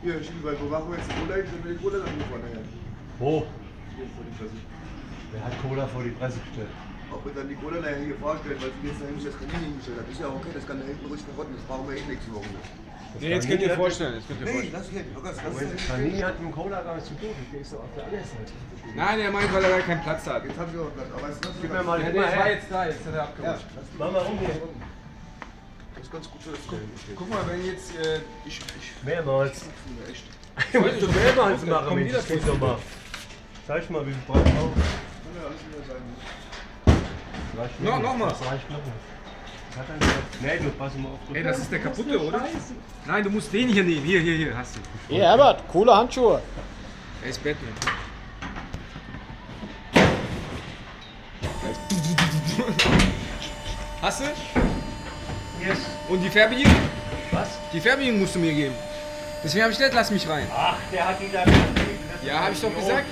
Hier, Schiebel, wo machen wir jetzt die Cola hin? Dann will die Cola dann hier vorne her. Wo? Hier vor die Fresse. Wer hat Cola vor die Presse gestellt? Ob wir dann die Cola nachher hier vorstellen, weil sie jetzt da hinten das Kanin hingestellt hat. Ist ja okay, das kann da hinten ruhig verrotten, das brauchen wir eh nächste Woche nicht. Nee, jetzt könnt ihr vorstellen. Jetzt könnt ihr Nee, vorstellen. lass hier, Lukas, lass Moment, hier. Panini hat mit dem Cola gar nichts zu tun. Du gehst doch auf der anderen Seite. Nein, er meint, weil er da keinen Platz hat. Jetzt hab ich auch Platz, aber jetzt lass Gib mir mal Ja, den der mal war her. jetzt da, jetzt hat er Ja, abgerutscht. Mach mal rum hier. das ist ganz gut so. Das Guck mal, wenn jetzt. Mehrmals. echt. Willst du mehrmals machen, Komm Mensch? wieder Das geht doch mal. Zeig mal, wie viel braucht man. Kann ja alles wieder sein. Reicht No, nicht. noch mal. Das reicht noch nicht. Hat er gesagt? Nee, du pass mal auf. Ey, das ist der kaputte, oder? Nein, du musst den hier nehmen. Hier, hast du. Hier, Herbert, coole Handschuhe. Er ist Batman. Hast du? Yes. Und die Fernbedienung? Was? Die Fernbedienung musst du mir geben. Deswegen habe ich nicht, lass mich rein. Ach, der hat die da. Ja, habe ich doch gesagt.